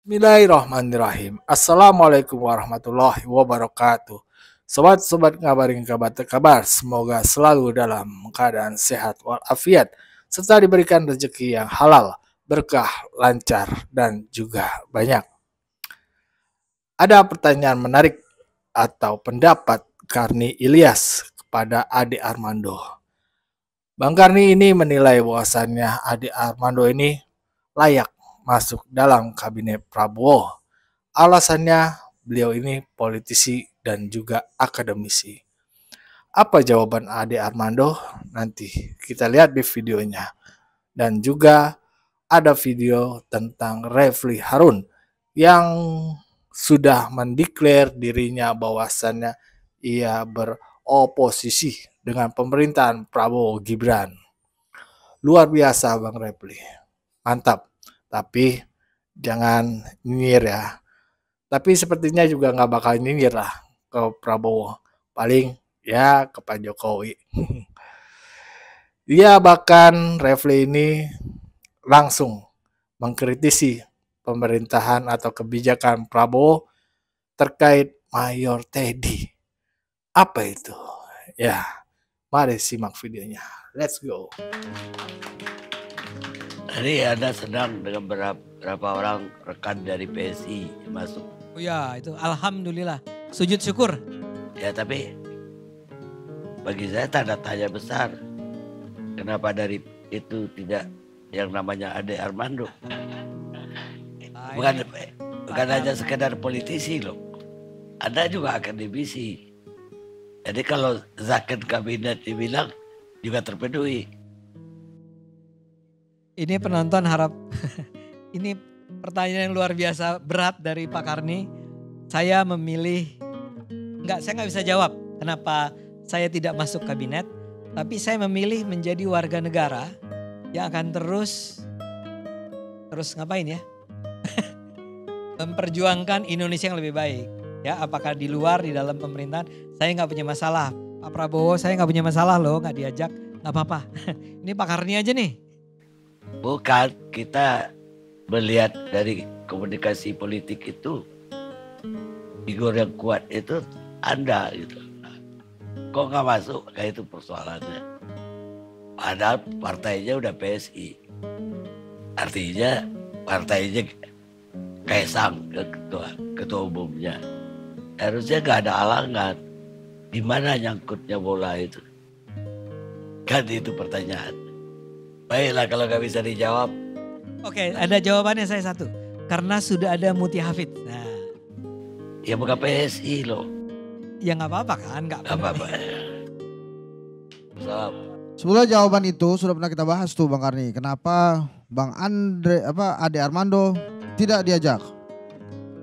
Bismillahirrahmanirrahim. Assalamualaikum warahmatullahi wabarakatuh. Sobat-sobat ngabarin kabar, semoga selalu dalam keadaan sehat walafiat, serta diberikan rezeki yang halal, berkah, lancar, dan juga banyak. Ada pertanyaan menarik atau pendapat Karni Ilyas kepada Ade Armando. Bang Karni ini menilai bahwasannya Ade Armando ini layak masuk dalam kabinet Prabowo. Alasannya beliau ini politisi dan juga akademisi. Apa jawaban Ade Armando? Nanti kita lihat di videonya. Dan juga ada video tentang Refli Harun yang sudah mendeklar dirinya bahwasannya ia beroposisi dengan pemerintahan Prabowo Gibran. Luar biasa Bang Refli. Mantap, tapi jangan nyinyir ya. Tapi sepertinya juga nggak bakal nyinyir lah ke Prabowo. Paling ya ke Pak Jokowi. Dia bahkan Refli ini langsung mengkritisi pemerintahan atau kebijakan Prabowo terkait Mayor Teddy. Apa itu? Ya, mari simak videonya. Let's go. Tadi Anda sedang dengan berapa orang rekan dari PSI masuk. Oh ya, itu alhamdulillah. Sujud syukur. Ya tapi bagi saya tanda tanya besar. Kenapa dari itu tidak yang namanya Ade Armando? Bukan hanya sekedar politisi loh. Anda juga akademisi. Jadi kalau zakon kabinet dibilang juga terpenuhi. Ini penonton harap, ini pertanyaan yang luar biasa berat dari Pak Karni. Saya memilih, saya nggak bisa jawab kenapa saya tidak masuk kabinet. Tapi saya memilih menjadi warga negara yang akan terus ngapain ya? Memperjuangkan Indonesia yang lebih baik. Ya, apakah di luar, di dalam pemerintahan, saya nggak punya masalah. Pak Prabowo saya nggak punya masalah loh, nggak diajak, nggak apa-apa. Ini Pak Karni aja nih. Bukan, kita melihat dari komunikasi politik itu figur yang kuat itu Anda gitu. Kok nggak masuk? Kayak itu persoalannya. Padahal partainya udah PSI. Artinya partainya Kaisang ketua umumnya. Harusnya nggak ada halangan. Di mana nyangkutnya bola itu? Kan itu pertanyaan. Baiklah kalau nggak bisa dijawab. Oke, ada jawabannya saya satu. Karena sudah ada Muti Hafid. Nah, ya bukan PSI loh. Ya nggak apa-apa kan, nggak apa-apa. Salam. Sebelum jawaban itu sudah pernah kita bahas tuh Bang Karni. Kenapa Bang Ade Armando tidak diajak?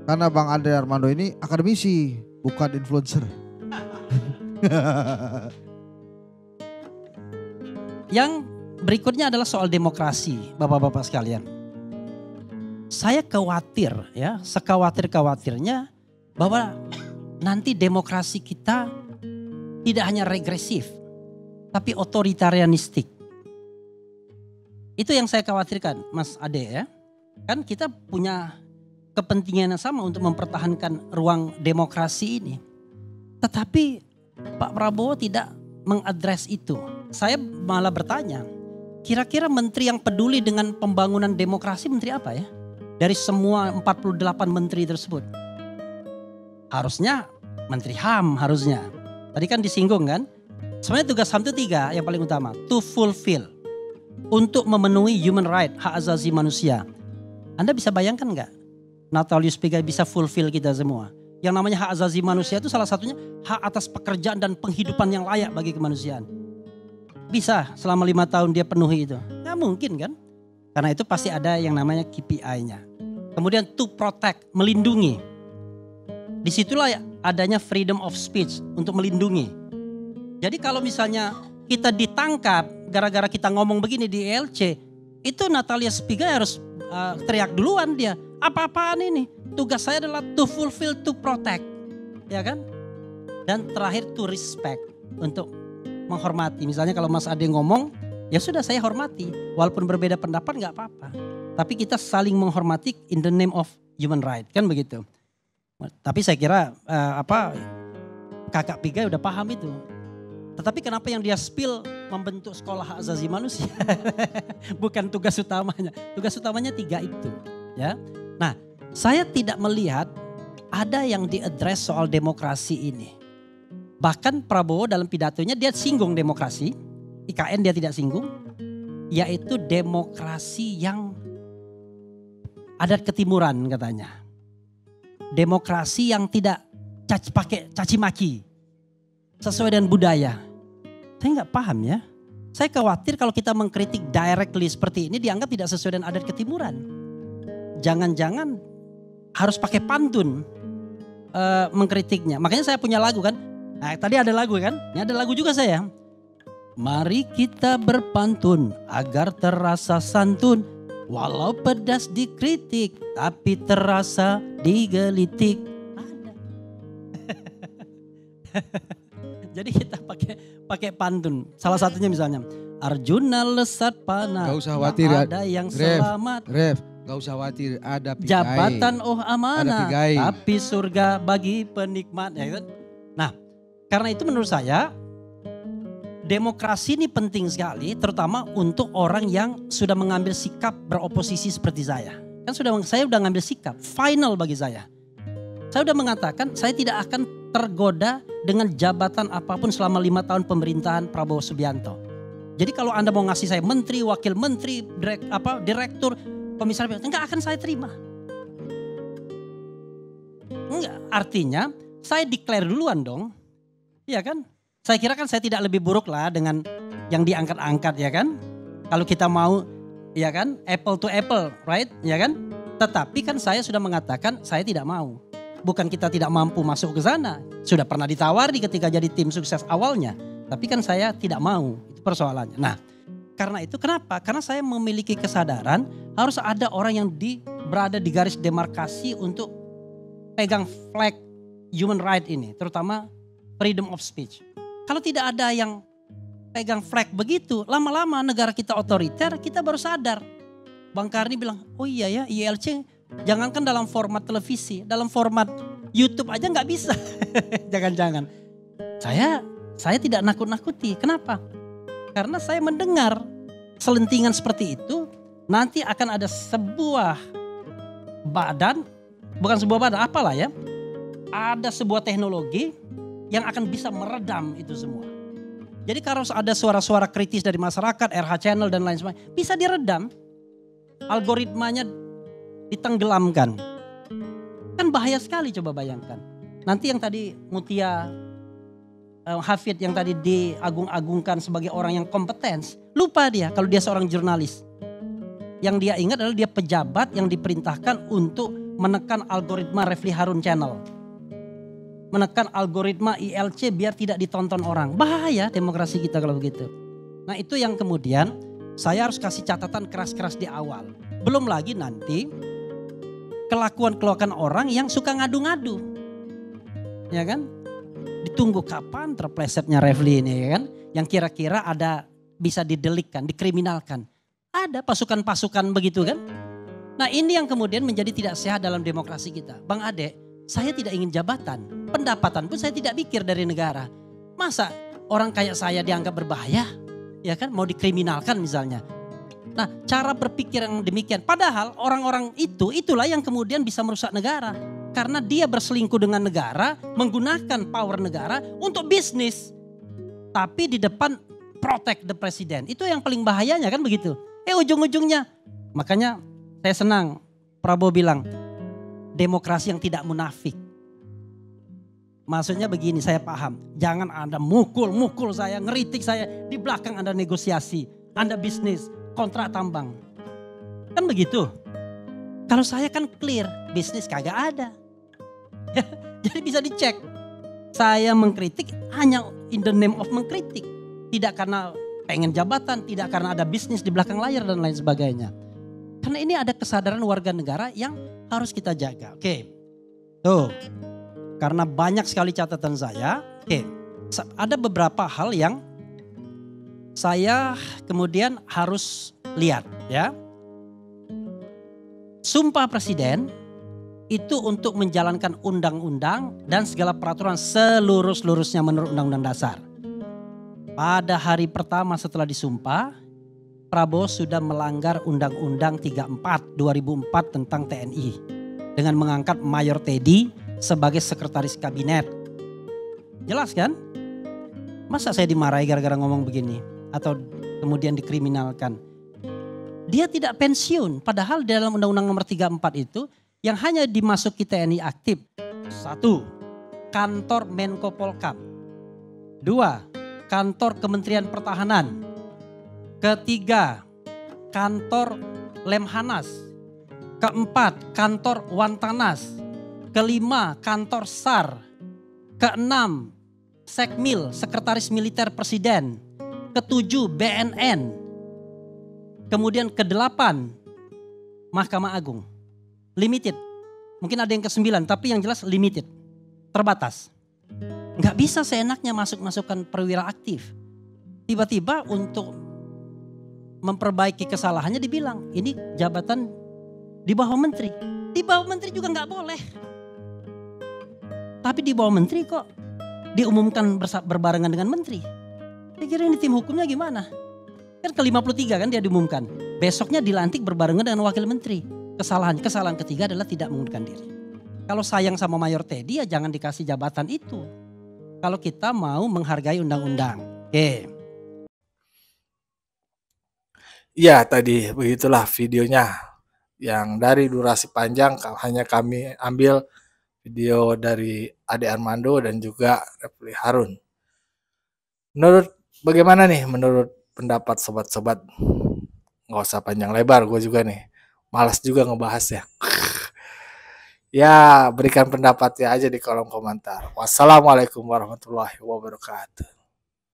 Karena Bang Ade Armando ini akademisi, bukan influencer. Yang berikutnya adalah soal demokrasi, Bapak-bapak sekalian. Saya khawatir ya, sekhawatir-khawatirnya bahwa nanti demokrasi kita tidak hanya regresif, tapi otoritarianistik. Itu yang saya khawatirkan, Mas Ade ya. Kan kita punya kepentingan yang sama untuk mempertahankan ruang demokrasi ini. Tetapi Pak Prabowo tidak mengadres itu. Saya malah bertanya, kira-kira menteri yang peduli dengan pembangunan demokrasi menteri apa ya? Dari semua 48 menteri tersebut. Harusnya Menteri HAM harusnya. Tadi kan disinggung kan. Sebenarnya tugas HAM itu 3 yang paling utama. To fulfill. Untuk memenuhi human right, hak asasi manusia. Anda bisa bayangkan gak? Natalius Pigai bisa fulfill kita semua. Yang namanya hak asasi manusia itu salah satunya hak atas pekerjaan dan penghidupan yang layak bagi kemanusiaan. Bisa selama 5 tahun dia penuhi itu. Nggak mungkin kan? Karena itu pasti ada yang namanya KPI-nya. Kemudian to protect, melindungi. Disitulah adanya freedom of speech untuk melindungi. Jadi kalau misalnya kita ditangkap gara-gara kita ngomong begini di ELC, itu Natalia Spigai harus teriak duluan dia. Apa-apaan ini? Tugas saya adalah to fulfill, to protect. Ya kan? Dan terakhir to respect, untuk menghormati. Misalnya kalau Mas Ade ngomong, ya sudah saya hormati. Walaupun berbeda pendapat gak apa-apa. Tapi kita saling menghormati in the name of human right, kan begitu. Tapi saya kira Kakak Pigai udah paham itu. Tetapi kenapa yang dia spill membentuk sekolah hak asasi manusia? Bukan tugas utamanya. Tugas utamanya 3 itu. Ya. Nah, saya tidak melihat ada yang diadres soal demokrasi ini. Bahkan Prabowo dalam pidatonya dia singgung demokrasi. IKN dia tidak singgung. Yaitu demokrasi yang adat ketimuran katanya. Demokrasi yang tidak pakai caci maki. Sesuai dengan budaya. Saya nggak paham ya. Saya khawatir kalau kita mengkritik directly seperti ini dianggap tidak sesuai dengan adat ketimuran. Jangan-jangan harus pakai pantun mengkritiknya. Makanya saya punya lagu kan. Nah, tadi ada lagu kan. Ini ada lagu juga saya. Mari kita berpantun agar terasa santun. Walau pedas dikritik tapi terasa digelitik. Ada. Jadi kita pakai pantun. Salah satunya misalnya Arjuna lesat panah. Gak usah khawatir, ada yang selamat. Ref, gak usah khawatir, ada Pigai. Jabatan amanah, Ada Pigai. tapi surga bagi penikmat. Ya kan? Nah, karena itu menurut saya demokrasi ini penting sekali, terutama untuk orang yang sudah mengambil sikap beroposisi seperti saya. Kan saya sudah ngambil sikap, final bagi saya. Saya sudah mengatakan saya tidak akan tergoda dengan jabatan apapun selama 5 tahun pemerintahan Prabowo Subianto. Jadi kalau Anda mau ngasih saya menteri, wakil menteri, direktur, komisaris, enggak akan saya terima. Enggak, artinya saya declare duluan dong. Iya kan? Saya kira kan saya tidak lebih buruk lah dengan yang diangkat-angkat ya kan. Kalau kita mau ya kan apple to apple, right? Ya kan? Tetapi kan saya sudah mengatakan saya tidak mau. Bukan kita tidak mampu masuk ke sana. Sudah pernah ditawari ketika jadi tim sukses awalnya. Tapi kan saya tidak mau. Itu persoalannya. Nah, karena itu kenapa? Karena saya memiliki kesadaran harus ada orang yang berada di garis demarkasi untuk pegang flag human right ini. Terutama freedom of speech. Kalau tidak ada yang pegang flag begitu, lama-lama negara kita otoriter, kita baru sadar. Bang Karni bilang, oh iya ya ILC jangankan dalam format televisi, dalam format YouTube aja nggak bisa. Jangan-jangan. Saya tidak nakut-nakuti. Kenapa? Karena saya mendengar selentingan seperti itu, nanti akan ada sebuah badan, bukan sebuah badan, apalah ya. Ada sebuah teknologi yang akan bisa meredam itu semua. Jadi kalau ada suara-suara kritis dari masyarakat, RH Channel dan lain sebagainya, bisa diredam. Algoritmanya ditenggelamkan. Kan bahaya sekali, coba bayangkan. Nanti yang tadi Mutia Hafid yang tadi diagung-agungkan sebagai orang yang kompeten, lupa dia kalau dia seorang jurnalis. Yang dia ingat adalah dia pejabat yang diperintahkan untuk menekan algoritma Refli Harun Channel. Menekan algoritma ILC biar tidak ditonton orang. Bahaya demokrasi kita kalau begitu. Nah itu yang kemudian saya harus kasih catatan keras-keras di awal. Belum lagi nanti kelakuan-kelakuan orang yang suka ngadu-ngadu. Ya kan? Ditunggu kapan terplesetnya Refli ini ya kan. Yang kira-kira ada bisa didelikkan, dikriminalkan. Ada pasukan-pasukan begitu kan. Nah ini yang kemudian menjadi tidak sehat dalam demokrasi kita. Bang Ade, saya tidak ingin jabatan. Pendapatan pun saya tidak pikir dari negara. Masa orang kayak saya dianggap berbahaya? Ya kan, mau dikriminalkan misalnya. Nah, cara berpikir yang demikian. Padahal orang-orang itulah yang kemudian bisa merusak negara. Karena dia berselingkuh dengan negara, menggunakan power negara untuk bisnis. Tapi di depan protect the president. Itu yang paling bahayanya kan begitu. Ujung-ujungnya. Makanya saya senang Prabowo bilang, demokrasi yang tidak munafik. Maksudnya begini, saya paham. Jangan Anda mukul saya, ngeritik saya. Di belakang Anda negosiasi. Anda bisnis, kontrak tambang. Kan begitu. Kalau saya kan clear, bisnis kagak ada. Jadi bisa dicek. Saya mengkritik hanya in the name of mengkritik. Tidak karena pengen jabatan, tidak karena ada bisnis di belakang layar dan lain sebagainya. Karena ini ada kesadaran warga negara yang harus kita jaga. Oke, tuh. Karena banyak sekali catatan saya. Oke, ada beberapa hal yang saya kemudian harus lihat ya. Sumpah Presiden itu untuk menjalankan undang-undang dan segala peraturan seluruh-seluruhnya menurut Undang-Undang Dasar. Pada hari pertama setelah disumpah, Prabowo sudah melanggar Undang-Undang 34 2004 tentang TNI dengan mengangkat Mayor Teddy sebagai sekretaris kabinet. Jelas kan? Masa saya dimarahi gara-gara ngomong begini atau kemudian dikriminalkan? Dia tidak pensiun, padahal dalam Undang-Undang nomor 34 itu yang hanya dimasuki TNI aktif. 1. Kantor Menko Polkam. 2. Kantor Kementerian Pertahanan. Ketiga, kantor Lemhanas. Keempat, kantor Wantanas. Kelima, kantor SAR. Keenam, Sekmil, Sekretaris Militer Presiden. Ketujuh, BNN. Kemudian kedelapan, Mahkamah Agung. Limited. Mungkin ada yang ke-9, tapi yang jelas limited. Terbatas. Nggak bisa seenaknya masuk-masukkan perwira aktif. Tiba-tiba untuk memperbaiki kesalahannya dibilang, ini jabatan di bawah menteri. Di bawah menteri juga nggak boleh. Tapi di bawah menteri kok diumumkan berbarengan dengan menteri. Saya kira ini tim hukumnya gimana? Kan ke-53 kan dia diumumkan. Besoknya dilantik berbarengan dengan wakil menteri. Kesalahan ketiga adalah tidak mengundurkan diri. Kalau sayang sama Mayor Teddy ya jangan dikasih jabatan itu. Kalau kita mau menghargai undang-undang. Oke. Ya tadi begitulah videonya yang dari durasi panjang hanya kami ambil video dari Ade Armando dan juga Refli Harun. Bagaimana nih menurut pendapat sobat-sobat? Nggak usah panjang lebar, gue juga nih malas juga ngebahasnya. Ya berikan pendapatnya aja di kolom komentar. Wassalamualaikum warahmatullahi wabarakatuh.